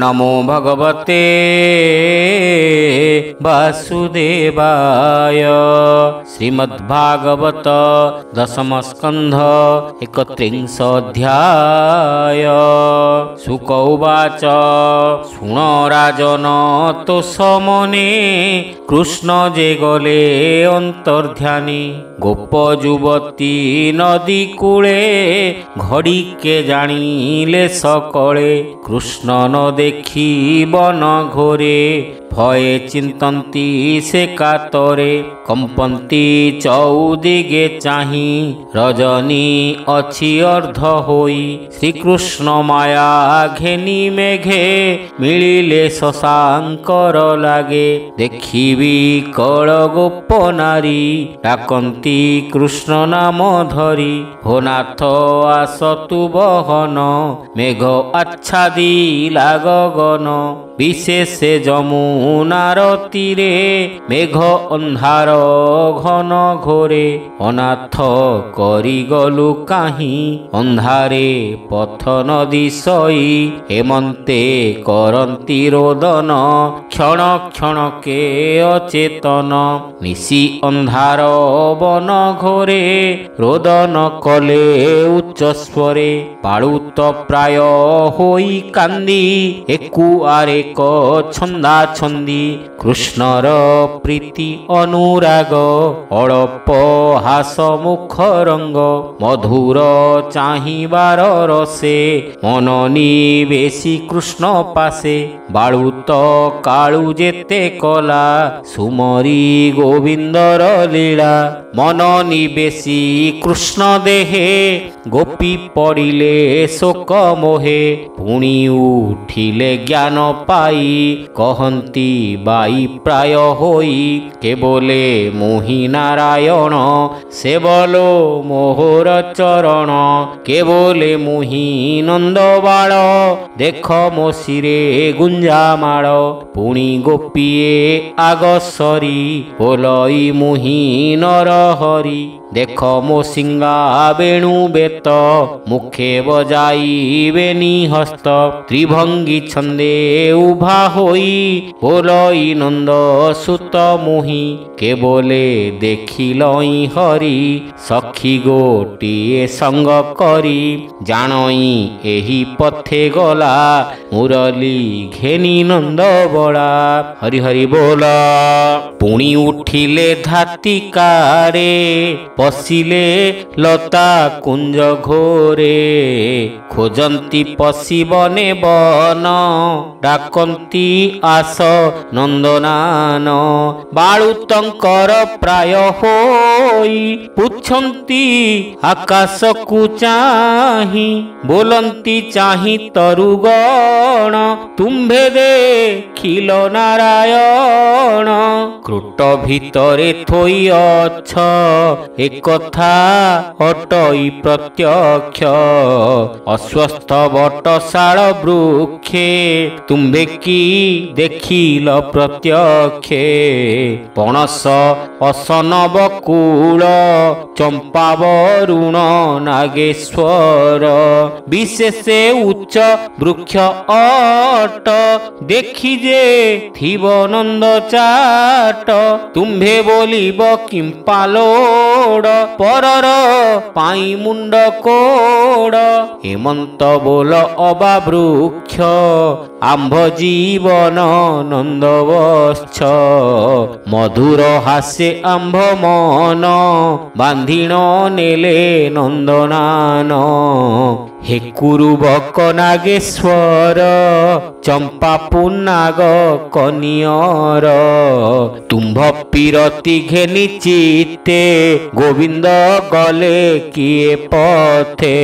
नमो भगवते वासुदेवाय। श्रीमद्भागवत दशम स्कंध 31 अध्याय। शुक उवाच शुण राजन तो समने कृष्ण जे गले अंतर्ध्यानी। गोप युवती नदी कूले घड़ीके जानिले सकले। कृष्ण न देखी बन घोरे भये चिंतन्ति से कातरे। कंपन्ति चौदिगे चाही रजनी अछि अर्ध होई। श्रीकृष्ण माया घेनी मेघे मिलिले शशांकर लागे। देखिबी कल गोप नारी डाकन्ति कृष्ण नाम धरी। हो नाथ आसतु बहन मेघ आच्छादी लाग गगन। विशेष जमुनार तीरे मेघ अंधार घन घोरे। अनाथ करी गलु काहीं अंधारे पथ नदी सई। हेमंते करंती रोदन क्षण क्षण के अचेतन। निशी अंधार बन घोरे रोदन कले उच्च स्वरे। पाळुत प्राय होई कांदी एकुआरे को छंदा छंदी। कृष्णर प्रीति अनुराग अळप हास मुख रंग। मधुर चाहिबार रसे मन निवेशी कृष्ण पासे। बाळुत काळू जेते कला सुमरी गोविंदर लीला। मन निवेशी कृष्ण देहे गोपी पड़िले शोक मोहे। पुणी उठिले ज्ञान पाई कहंती बाई प्राय होई। केवले मोहि नारायण सेवलो मोहर चरण। केवले मोहि नंद बाळ देख मो शिरे गुंजामाळ। पुणी गोपीए आगसरी बोलई मोहि नर हरि। देख मो सिंगा बेणु बेत मुखे बजाइबेनी हस्त। त्रिभंगी छंदे उभा होई बोलई नंद सुत मोहि। केवले देखिलई हरि सखी गोटिए संग करी। जानई एही पथे गला मुरली घेनी नंद बड़ा। हरि हरि बोला। पुणी उठिले धातिकारे पशिले लता कुंज घोरे। खोजंती पशिबने बन डाकंती आस नंदनान। बाळुतंकर प्राय होई पुछंती आकाश को चाही। बोलंती चाही तरुगण तुम्भे देखिल नारायण। क्रुट भितरे थोई अछ एकथा अटई प्रत्यक्ष। अस्वस्थ बटशाल वृक्षे तुम्भे की देखिल प्रत्यक्षे। पणस असन बकुल चंपा वरुण नागेश्वर। विशेष उच्च वृक्ष अट देखी जे थिब नंद चाट। तुम्भे बोलिब किंपालोड परर पाई मुंड कोड। हेमंत बोल अबा वृक्ष आंभ जीवन नंदवश्च। मधुर हास्ये आंभ मन बांधिण नेले नंदनान। हे कुरुबक नागेश्वर चंपा पुन्नाग कनियर। तुम्भ पीरती घेनी चित्ते गोविंद गले किए पथे।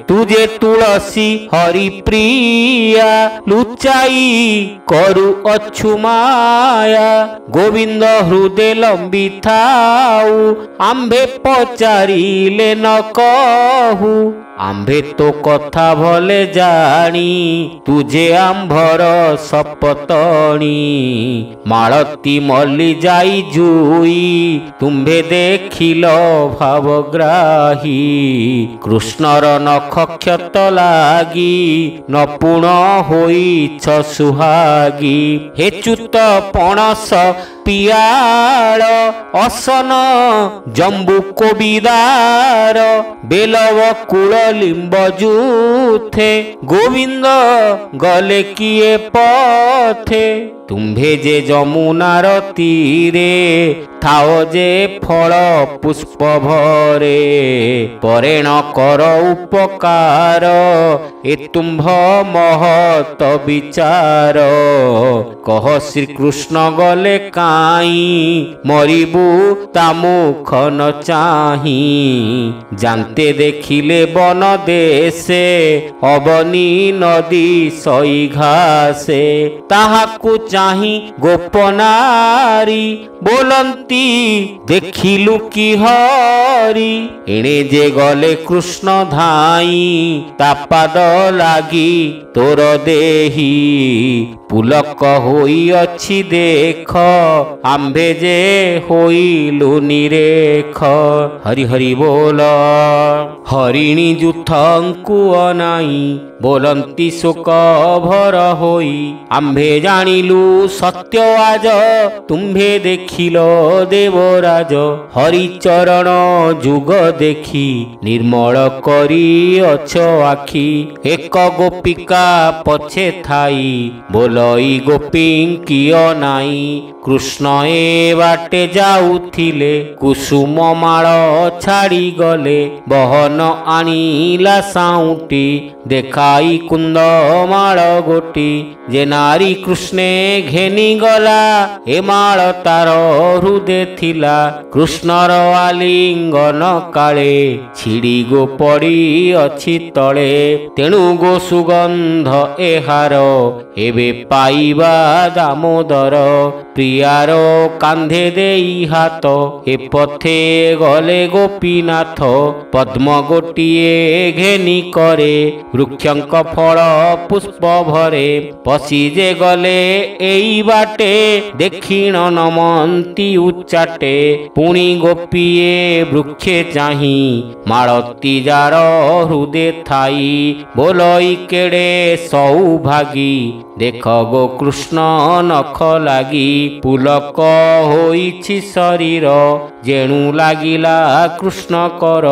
तुझे तुलसी हरि प्रिया लुचाई करु अच्छु माया। गोविंद हृदय लंबी थाऊ आंभे पचारिले न कहू। ଆମ୍ଭେ ତୋ କଥା ଭଲେ ଜାଣି ତୁଝେ ଆମ୍ଭର ସପତଣି ମାଳତୀ ମଲ୍ଲି ଯାଇ ଜୁଇ ତୁମ୍ଭେ ଦେଖିଲ ଭାବଗ୍ରାହୀ କୃଷ୍ଣର ନଖ କ୍ଷତ ଲାଗି ନପୁଣ ହୋଇଛ ସୁହାଗୀ ହେ ଚ୍ୟୁତ ପଣସ ପିଆଳ ଅସନ ଜମ୍ବୁ କୋବିଦାର ବେଲବ କୁଳ ଲିମ୍ବ ଜୁଥେ ଗୋବିନ୍ଦ ଗଲେ କିଏ ପଥେ ତୁମ୍ଭେ ଯେ ଯମୁନାର ତୀରେ ଥାଅ ଯେ ଫଳ ପୁଷ୍ପ ଭରେ ପରେଣ କର ଉପକାର ଏ ତୁମ୍ଭ ମହତ ବିଚାର କହ ଶ୍ରୀକୃଷ୍ଣ ଗଲେ କାଇଁ ମରିବୁ ତା ମୁଖ ନ ଚାହିଁ ଜାନ୍ତେ ଦେଖିଲେ ବନ ଦେଶେ ଅବନୀ ନଦୀ ସଇ ଘାସେ ତାହାକୁ ଚାହିଁ ଗୋପନାରୀ ବୋଲନ୍ତି ଦେଖିଲୁ କି ହରି ଏଣେ ଯେ ଗଲେ କୃଷ୍ଣ ଧାଇଁ ତା ପାଦ ଲାଗି ତୋର ଦେହି ପୁଲକ ହୋଇଅଛି ଦେଖ ଆମ୍ଭେ ଯେ ହୋଇଲୁ ନିରେଖ ହରି ହରି ବୋଲ ହରିଣୀ ଯୁଥଙ୍କୁ ଅନାଇ ବୋଲନ୍ତି ଶୋକ ଭର ହୋଇ ଆମ୍ଭେ ଜାଣିଲୁ ସତ୍ୟ ଆଜ ତୁମ୍ଭେ ଦେଖିଲ ଦେବରାଜ ହରିଚରଣ ଯୁଗ ଦେଖି ନିର୍ମଳ କରି ଅଛ ଆଖି ଏକ ଗୋପିକା ପଛେ ଥାଇ ବୋଲଇ ଗୋପୀଙ୍କିୟ ନାଇ କୃଷ୍ଣ ଏ ବାଟେ ଯାଉଥିଲେ କୁସୁମ ମାଳ ଛାଡ଼ି ଗଲେ ବହନ ଆଣିଲା ସାଉଁଟି ଦେଖାଇ କୁନ୍ଦ ମାଳ ଗୋଟି ଯେ ନାରୀ କୃଷ୍ଣେ ଘେନି ଗଲା ଏ ମାଳ ତାର ହୃଦେ ଥିଲା କୃଷ୍ଣର ଆଲିଙ୍ଗନ କାଳେ ଛିଡ଼ି ଗୋ ପଡ଼ି ଅଛି ତଳେ ତେଣୁ ଗୋ ସୁଗନ୍ଧ ଏହାର ଏବେ ପାଇବା ଦାମୋଦର ପ୍ରିୟାର କାନ୍ଧେ ଦେଇ ହାତ ଏ ପଥେ ଗଲେ ଗୋପୀନାଥ ପଦ୍ମ ଗୋଟିଏ ଘେନି କରେ ବୃକ୍ଷଙ୍କ ଫଳ ପୁଷ୍ପ ଭରେ ପଶି ଯେ ଗଲେ ଏଇ ବାଟେ ଦକ୍ଷିଣ ନମନ୍ତି ଉଚ୍ଚାଟେ ପୁଣି ଗୋପୀଏ ବୃକ୍ଷେ ଚାହିଁ ମାଳତୀ ଯାର ହୃଦେ ଥାଇ ବୋଲଇ କେଡ଼େ ସୌଭାଗୀ ଦେଖ ଗୋ କୃଷ୍ଣ ନଖ ଲାଗି ପୁଲକ ହୋଇଛି ଶରୀର ଯେଣୁ ଲାଗିଲା କୃଷ୍ଣକର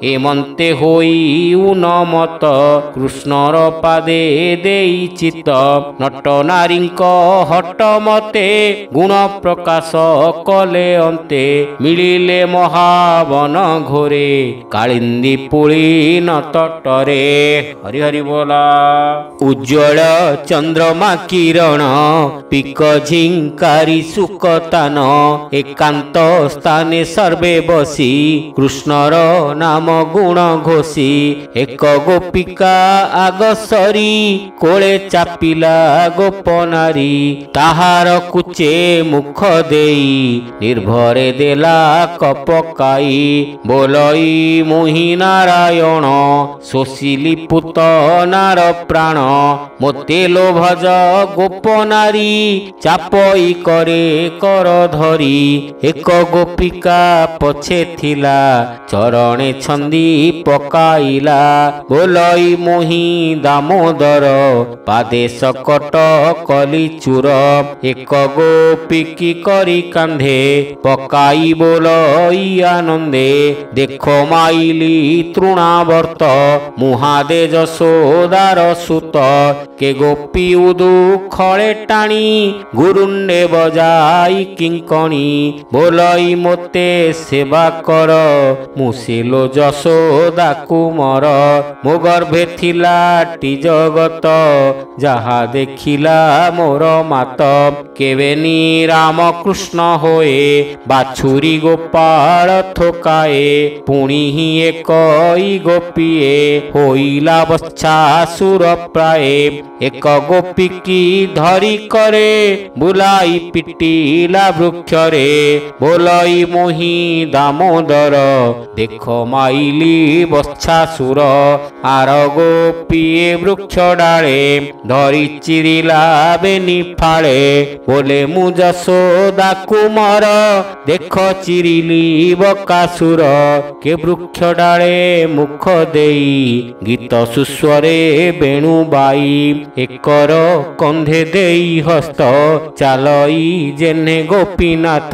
ଏମନ୍ତେ ହୋଇ ଉନ୍ମତ କୃଷ୍ଣର ପାଦେ ଦେଇ ଚିତ ନଟ ନାରୀଙ୍କ ହଟ ମତେ ଗୁଣ ପ୍ରକାଶ କଲେ ଅନ୍ତେ ମିଳିଲେ ମହାବନ ଘୋରେ କାଳିନ୍ଦୀ ପୁଳିନ ତଟରେ ହରି ହରି ବୋଲା ଉଜ୍ଜ୍ୱଳ ଚନ୍ଦ୍ରମା କିରଣ ପିକ ଝିଙ୍କାରି ସୁକତାନ ଏକାନ୍ତ ସ୍ଥାନେ ସର୍ବେ ବସି କୃଷ୍ଣର ନାମ ଗୁଣ ଘୋଷି ଏକ ଗୋପିକା ଆଗ ସରି କୋଳେ ଚାପିଲା ଗୋପନାରୀ ତାହାର କୁଚେ ମୁଖ ଦେଇ ନିର୍ଭରେ ଦେଲା କପକାଇ ବୋଲଇ ମୁହିଁ ନାରାୟଣ ଶୋଷିଲି ପୁତନାର ପ୍ରାଣ ମୋତେ ଲୋଭଜ ଗୋପନାରୀ ଚାପଇ କରେ କର ଧରି ଏକ ଗୋପିକା ପଛେ ଥିଲା ଚରଣେ ଛନ୍ଦି ପକାଇଲା ବୋଲଇ ମୁହିଁ ଦାମୋଦର ପାଦେ ସକଟ କଲି ଚୁର ଏକ ଗୋପିକି କରି କାନ୍ଧେ ପକାଇ ବୋଲଇ ଆନନ୍ଦେ ଦେଖ ମାଇଲି ତୃଣାବର୍ତ ମୁହାଦେ ଯଶୋଦାର ସୁତ କେ ଗୋପୀ ଉଦୁ ଖଳେ ଟାଣି ଗୁରୁଣ୍ଡେ ବଜାଇ କିଙ୍କଣି ବୋଲଇ ମୋତେ ସେବା କର ମୁଁ ସିଲୋ ଯଶୋଦାକୁ ମର ମୋ ଗର୍ଭେ ଥିଲା ଟି ଜଗତ ଯାହା ଦେଖିଲା ମୋର ମାତ କେବେନି ରାମକୃଷ୍ଣ ହୋଏ ବାଛୁରୀ ଗୋପାଳ ଥୋକାଏ ପୁଣି ହିଁ ଏକଇ ଗୋପୀଏ ହୋଇଲା ବତ୍ସାସୁର ପ୍ରାଏ ଏକ ଗୋପୀ କି ଧରି କରେ ବୁଲାଇ ପିଟିଲା ବୃକ୍ଷରେ ବୋଲଇ ମୋହି ଦାମୋଦର ଦେଖ ମାଇଲି ବତ୍ସାସୁର ଆର ଗୋପୀଏ ବୃକ୍ଷ ଡାଳେ ଧରି ଚିରିଲା ବେନି ଫାଳେ ବୋଲେ ମୁଁ ଯଶୋଦା କୁମାର ଦେଖ ଚିରିଲି ବକାସୁର କେ ବୃକ୍ଷ ଡାଳେ ମୁଖ ଦେଇ ଗୀତ ସୁସ୍ୱରେ ବେଣୁ ବାଇ ଏକର କନ୍ଧେ ଦେଇ ହସ୍ତ ଚାଲଇ ଯେନେ ଗୋପୀନାଥ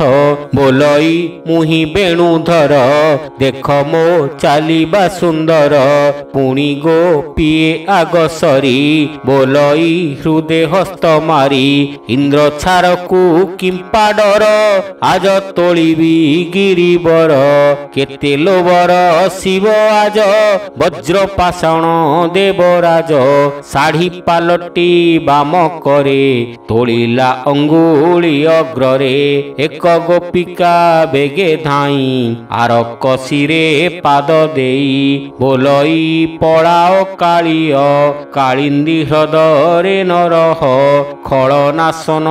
ବୋଲଇ ମୁହିଁ ବେଣୁଧର ଦେଖ ମୋ ଚାଲିବା ସୁନ୍ଦର ପୁଣି ଗୋପୀଏ ଆଗ ସରି ବୋଲଇ ହୃଦେ ହସ୍ତ ମାରି ଇନ୍ଦ୍ର ଛାରକୁ କିମ୍ପା ଡର ଆଜ ତୋଳିବି ଗିରିବର କେତେ ଲୋବର ଶିବ ଆଜ ବଜ୍ର ପାଷାଣ ଦେବରାଜ ଶାଢ଼ୀ ପାଲଟି ବାମ କରେ ତୋଳିଲା ଅଙ୍ଗୁଳି ଅଗ୍ରରେ ଏକ ଗୋପିକା ବେଗେ ଧାଇଁ ଆର କସିରେ ପାଦ ଦେଇ ବୋଲଇ ପଳାଅ କାଳିଅ କାଳିନ୍ଦୀ ହ୍ରଦରେ ନରହ ଖଳନାଶନ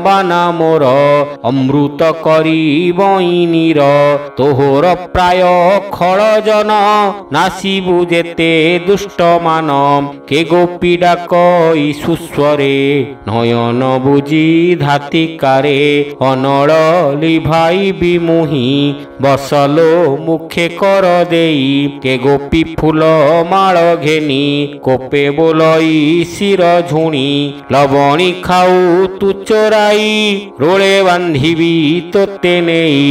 ବାନା ମୋର ଅମୃତ କରିବଇନିର ତୋହର ପ୍ରାୟ ଖଳଜନ ନାସିବୁ ଯେତେ ଦୁଷ୍ଟମାନ କେ ଗୋପୀ ଡାକଇ ସୁସ୍ୱରେ ନୟନ ବୁଜି ଧାତିକାରେ ଅନଳ ଲିଭାଇ ବିମୁହିଁ ବସଲୋ ମୁଖେ କର ଦେଇ କେ ଗୋପୀ ଫୁଲ ମାଳ ଘେନି କୋପେ ବୋଲଇ ଶିର ଝୁଣି ଲବଣୀ ଖାଉ ତୁ ଚୋରାଇ ରୋଳେ ବାନ୍ଧିବି ତୋତେ ନେଇ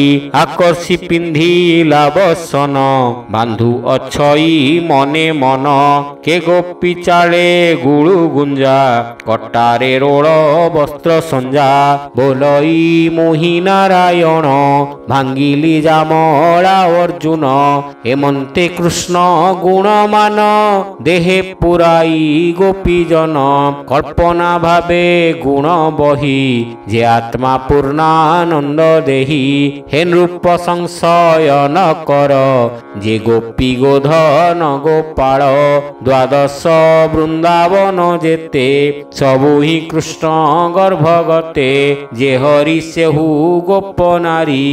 ଆକର୍ଷି ପିନ୍ଧିଲା ବସନ ବାନ୍ଧୁ ଅଛଇ ମନେ ମନ କେ ଗୋପୀ ଚାଳେ ଗୁଳୁ ଗୁଞ୍ଜା କଟାରେ ରୋଳ ବସ୍ତ୍ର ସଞ୍ଜା ବୋଲଇ ମୋହି ନାରାୟଣ ଭାଙ୍ଗିଲି ଜାମଳା ଅର୍ଜୁନ ଏମନ୍ତେ କୃଷ୍ଣ ଗୁଣମାନ ଦେହେ ପୁରାଇ ଗୋପୀଜନ କଳ୍ପନା ଭାବେ ଗୁଣ ବହି ଯେ ଆତ୍ମା ପୂର୍ଣ୍ଣାନନ୍ଦ ଦେହି ହେ ନୃପ ସଂଶୟନ କର ଯେ ଗୋପୀ ଗୋଧନ ଗୋପାଳ ଦ୍ୱାଦଶ ବୃନ୍ଦାବନ ଯେତେ ସବୁ ହିଁ କୃଷ୍ଣ ଗର୍ଭଗତେ ଯେ ହରି ସେହୁ ଗୋପ ନାରୀ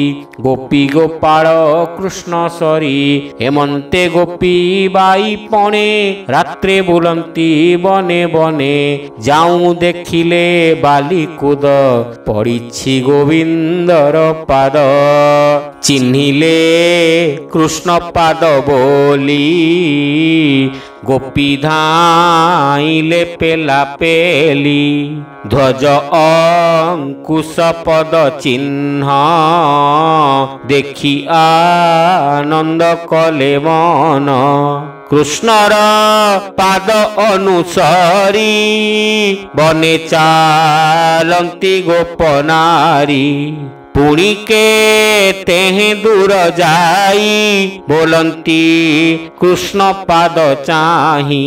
ଗୋପୀ ଗୋପାଳ କୃଷ୍ଣ ସରି ଏମନ୍ତେ ଗୋପୀ ବାଇ ପଣେ ରାତ୍ରେ ବୁଲନ୍ତି ବନେ ବନେ ଯାଉଁ ଦେଖିଲେ ବାଲିକୁଦ ପଡ଼ିଛି ଗୋବିନ୍ଦର ପାଦ ଚିହ୍ନିଲେ କୃଷ୍ଣ ପାଦ ବୋଲି ଗୋପୀ ଧାଇଲେ ପେଲା ପେଲି ଧ୍ୱଜ ଅଙ୍କୁଶ ପଦ ଚିହ୍ନ ଦେଖି ଆନନ୍ଦ କଲେ ମନ କୃଷ୍ଣର ପାଦ ଅନୁସରି ବନେ ଚାଲନ୍ତି ଗୋପନାରୀ ପୁଣି କେତେହେଁ ଦୂର ଯାଇ ବୋଲନ୍ତି କୃଷ୍ଣ ପାଦ ଚାହିଁ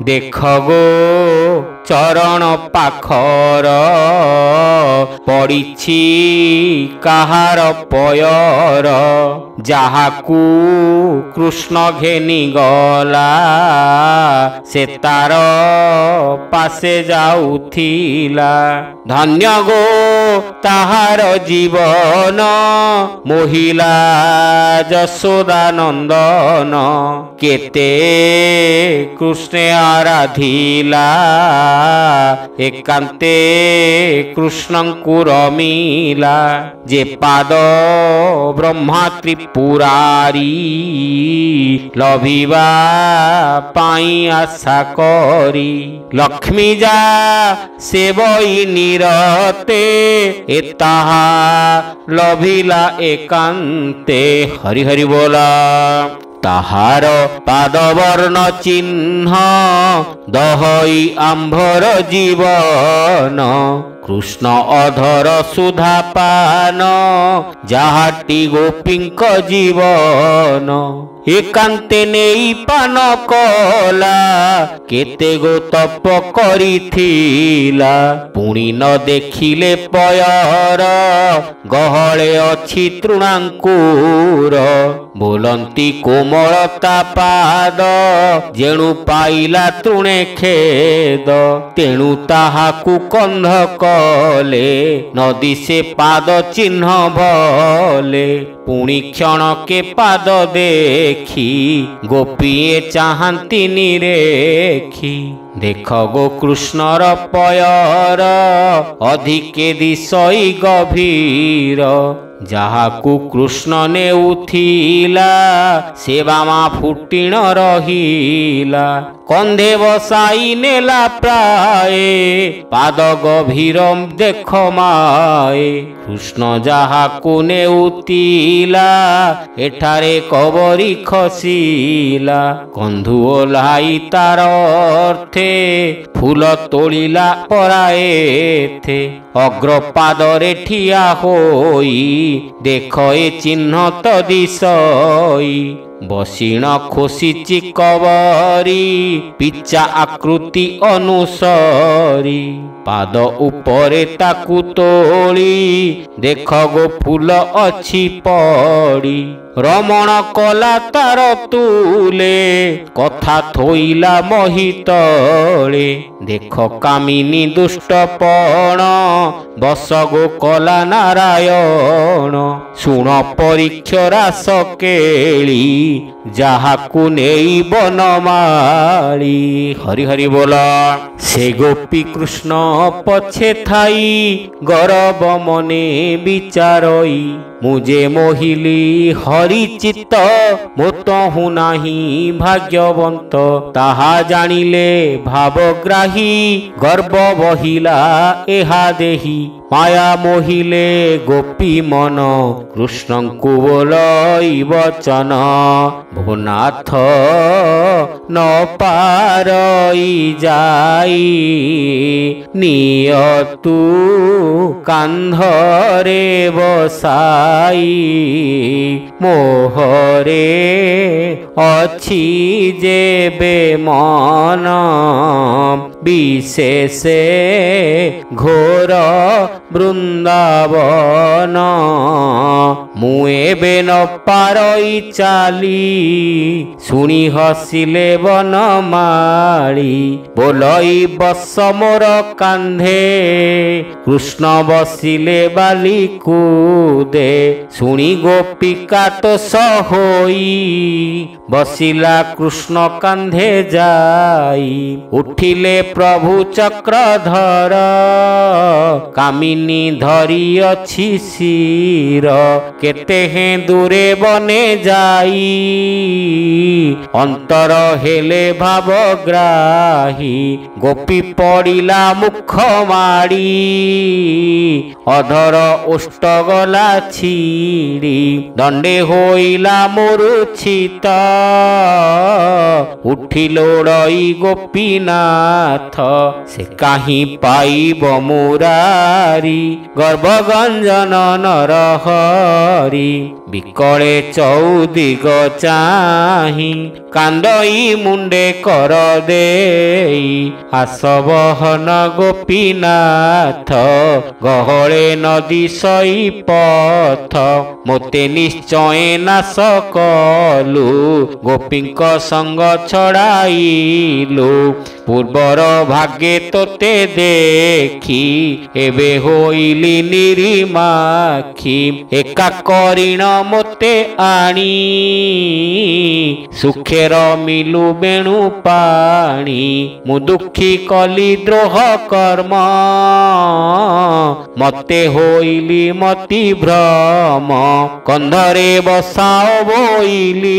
ଦେଖ ଗୋ ଚରଣ ପାଖର ପଡ଼ିଛି କାହାର ପୟର ଯାହାକୁ କୃଷ୍ଣ ଘେନି ଗଲା ସେ ତାର ପାଶେ ଯାଉଥିଲା ଧନ୍ୟ ଗୋ ତାହାର ଜୀବନ ମୋହିଲା ଯଶୋଦାନନ୍ଦନ କେତେ କୃଷ୍ଣେ ଆରାଧିଲା ଏକାନ୍ତେ କୃଷ୍ଣଙ୍କୁ ରମିଲା ଯେ ପାଦ ବ୍ରହ୍ମା ତ୍ରିପୁରାରୀ ଲଭିବା ପାଇଁ ଆଶା କରି ଲକ୍ଷ୍ମୀ ଯା ସେବଇ ନିରତେ ଏ ତାହା ଲଭିଲା ଏକାନ୍ତେ ହରି ହରି ବୋଲା ତାହାର ପାଦବର୍ଣ୍ଣ ଚିହ୍ନ ଦହଇ ଆମ୍ଭର ଜୀବନ କୃଷ୍ଣ ଅଧର ସୁଧାପାନ ଯାହାଟି ଗୋପୀଙ୍କ ଜୀବନ एकांते नेई पान कला केते गो तप करिथिला पुणी न देखिले पयर गहळे अछि तृणांकुर बोलंती कोमलता पाद जेणु पाइला तृणे खेद तेणु ताहाकु कंध कले नदी से पाद चिन्ह भले पुणी क्षण के पाद देखी गोपीए चाहती निरेखी देख गो कृष्णर पयर अधिके दिशई गभीर जाहाकु कृष्ण नेउथिला सेवामा फुटिण रहिला कंधे बसाई नेला प्राय पाद गभीर देख माए कृष्ण जाहाकु नेउथिला एठारे कबरी खसिला कंधु ओल्हाई तार अर्थे फूल तोलिला पराएथे अग्रपादरे ठिया होई देख ए चिन्ह तो दिशई बसीण खोसिची कबरी पिचा आकृति अनुसरी पाद उपरे ताकु तोली देख गो फूल अछि पड़ी रमण कला तार तुले कथा थोइला महितले देख कामिनी दुष्टपण बस गो कला नारायण सुण परीक्षरा सकेली जाहाकु नेई बनमाली हरि हरि बोला से गोपी कृष्ण पछे थाई गौरव मने विचारई मुझे मोहिली हरि चित्त मोतहु नाही भाग्यवंत ताहा जानिले भावग्राही गर्व बहिला एहा देही माया मोहिले गोपी मन कृष्ण को बोलई वचन भुनाथ न पारई जाई नियतु कांधरे बसाई मोहरे अछि जेबे मन विशेषे घोर वृंदावन मुएबे न पारई चाली सुनी हसिले बनमाली बोलई बस मोर कांधे कृष्ण बसिले बाली कूदे सुनी गोपिका तो सहोई बसिला कृष्ण कांधे जाई उठिले प्रभु चक्रधर कामिनी धरी अछि शिर केते हे दूरे बने जाई अंतर हेले भावग्राही गोपी पड़िला मुख माड़ी अधर ओष्ट गला छिड़ी दंडे होइला मूर्छित उठिलोड़ई गोपीनाथ से काहीं पाइब मुरारी गर्भगंजन नरहरी बिकले चौदिग चाही कांदई मुंडे कर देई आसबहन गोपीनाथ गहळे नदी सई पथ मोते निश्चय नाश कलु गोपींक संग छड़ाइलु पूर्वर भाग्ये तोते देखी एबे होइली निरीमाखी एका करिण मोते आनी सुखेर मिलु बेणु पाणी मु दुखी कली द्रोह कर्म मते होइली मति भ्रम कंधरे बसाओ बोइली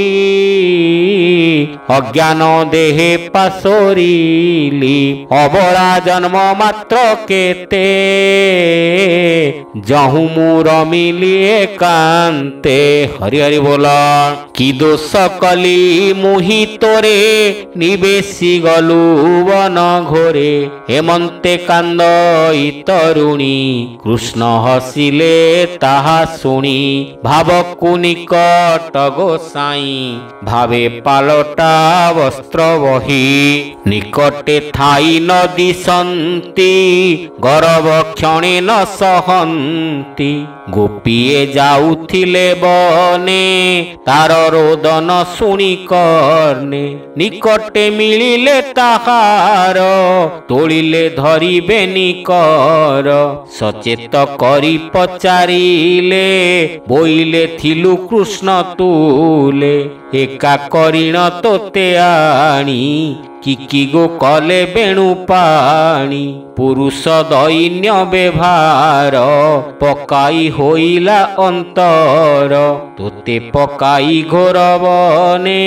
अज्ञान देहे पासोरी ଅବଳା ଜନ୍ମ ମାତ୍ର କେତେ ଯହୁଁ ମୁଁ ରମିଲି ଏକାନ୍ତେ। ହରି ହରି ବୋଲ। କି ଦୋଷ କଲି ମୁହିଁ ତୋରେ ନିବେଶି ଗଲୁ ବନ ଘୋରେ। ହେମନ୍ତେ କାନ୍ଦଇ ତରୁଣୀ କୃଷ୍ଣ ହସିଲେ ତାହା ଶୁଣି। ଭାବକୁ ନିକଟ ଗୋସାଇଁ ଭାବେ ପାଲଟା ବସ୍ତ୍ର ବହି। ନିକଟେ ଥାଇ ନ ଦିଶନ୍ତି ଗରବ କ୍ଷଣେ ନ ସହନ୍ତି। ଗୋପିଏ ଯାଉଥିଲେ ବନେ ତାର ରୋଦନ ଶୁଣି କର୍ଣ୍ଣେ। ନିକଟେ ମିଳିଲେ ତାହାର ତୋଳିଲେ ଧରିବେ ନିକର। ସଚେତ କରି ପଚାରିଲେ ବୋଇଲେ ଥିଲୁ କୃଷ୍ଣ ତୁଲେ। ଏକା କରିଣ ତୋତେ ଆଣି କି ଗୋ କଲେ ବେଣୁ ପାଣି। ପୁରୁଷ ଦୈନ୍ୟ ବ୍ୟବହାର ପକାଇ ହୋଇଲା ଅନ୍ତର। ତୋତେ ପକାଇ ଘୋର ବନେ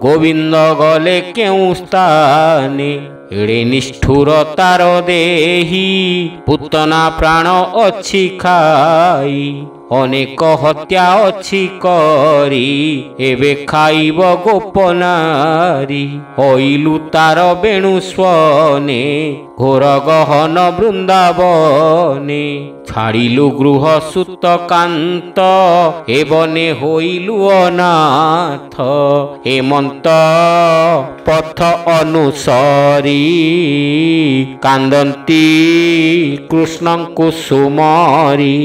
ଗୋବିନ୍ଦ ଗଲେ କେଉଁ ସ୍ଥାନେ। ଏଡ଼େ ନିଷ୍ଠୁର ତାର ଦେହି ପୁତନା ପ୍ରାଣ ଅଛି ଖାଇ। ଅନେକ ହତ୍ୟା ଅଛି କରି ଏବେ ଖାଇବ ଗୋପନାରୀ। ହଇଲୁ ତାର ବେଣୁ ସ୍ୱନେ ଘୋର ଗହନ ବୃନ୍ଦାବନେ। ଛାଡ଼ିଲୁ ଗୃହ ସୁତ କାନ୍ତ ଏ ବନେ ହୋଇଲୁ ଅନାଥ। ହେମନ୍ତ ପଥ ଅନୁସରି କାନ୍ଦନ୍ତି କୃଷ୍ଣଙ୍କୁ ସୁମରି।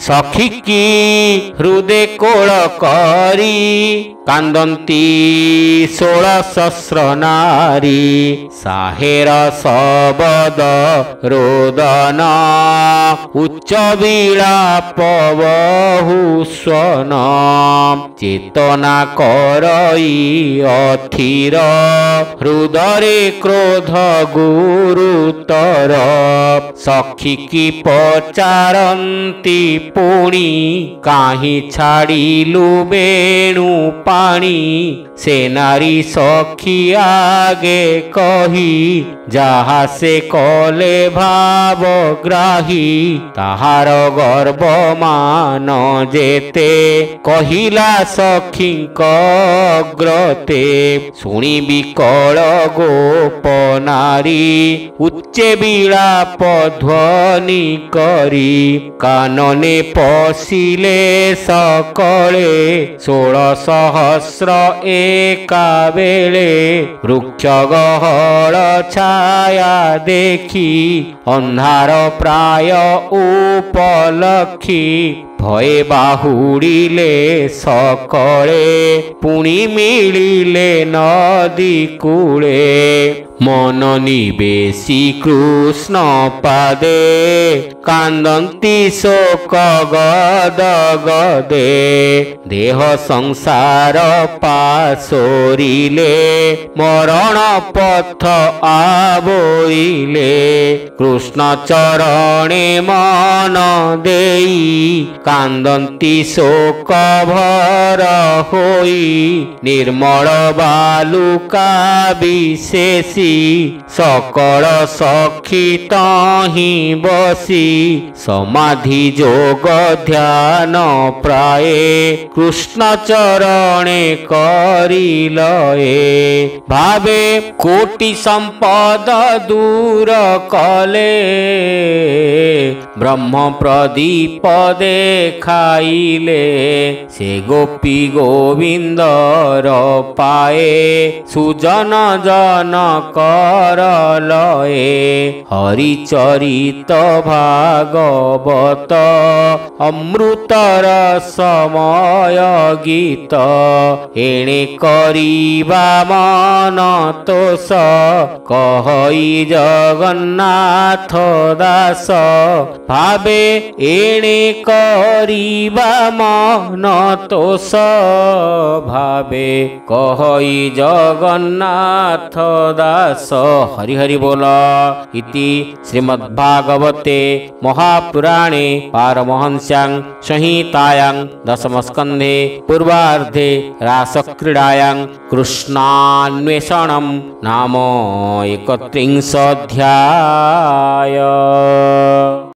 ସଖିକି ହୃଦେ କୋଳ କରି କାନ୍ଦନ୍ତି 16 ସହସ୍ର ନାରୀ। ସାହେର ଶବଦ ରୋଦନ ଉଚ୍ଚ ବିଳାପ ବହୁ ସ୍ୱନ। ଚେତନା କରଇ ଅଥିର ହୃଦରେ କ୍ରୋଧ ଗୁରୁତର। ସଖିକି ପଚାରନ୍ତି ପୁଣି କାହିଁ ଛାଡ଼ିଲୁ ବେଣୁ ପାଣି। ସେ ନାରୀ ସଖୀ ଆଗେ କହି ଯାହା ସେ କଲେ ଭାବଗ୍ରାହୀ। ତାହାର ଗର୍ବ ମାନ ଯେତେ କହିଲା ସଖୀଙ୍କ ଅଗ୍ରତେ। ଶୁଣି ବିକଳ ଗୋପ ନାରୀ ଉଚ୍ଚେ ବିଳାପ ଧ୍ୱନି କରି। କାନନେ ପଶିଲେ ସକଳେ 16 ସହସ୍ର ଏକା ବେଳେ। ବୃକ୍ଷ ଗହଳ ଛାୟା ଦେଖି ଅନ୍ଧାର ପ୍ରାୟ ଉପଲକ୍ଷୀ। ଭଏ ବାହୁଡ଼ିଲେ ସକଳେ ପୁଣି ମିଳିଲେ ନଦୀ କୂଳେ। ମନ ନିବେଶି କୃଷ୍ଣ ପାଦେ କାନ୍ଦନ୍ତି ଶୋକ ଗଦ ଗଦେ। ଦେହ ସଂସାର ପାଶୋରିଲେ ମରଣ ପଥ ଆବୋଇଲେ। କୃଷ୍ଣ ଚରଣେ ମନ ଦେଇ କାନ୍ଦନ୍ତି ଶୋକ ଭର ହୋଇ। ନିର୍ମଳ ବାଲୁକା ବିଶେଷୀ ସକଳ ସଖୀ ତହିଁ ବସି। ସମାଧି ଯୋଗ ଧ୍ୟାନ ପ୍ରାୟେ କୃଷ୍ଣ ଚରଣେ କରିଲଏ। ଭାବେ କୋଟି ସମ୍ପଦ ଦୂର କଲେ ବ୍ରହ୍ମ ପ୍ରଦୀପ ଦେଖାଇଲେ। ସେ ଗୋପୀ ଗୋବିନ୍ଦର ପାଏ ସୁଜନ ଜନ କରଲଏ। ହରିଚରିତ ଭାଗବତ ଅମୃତର ସମୟ ଗୀତ। ଏଣେ କରିବା ମନ ତୋଷ କହଇ ଜଗନ୍ନାଥ ଦାସ। भावे एणे करिबा मन तोष भावे कहई जगन्नाथ दास। हरि हरि बोल। इति श्रीमद्भागवते महापुराणे पारमहंस्यां संहितायां दशमस्कन्धे पूर्वार्धे रासक्रीडायां कृष्णान्वेषणं नाम 31 अध्याय।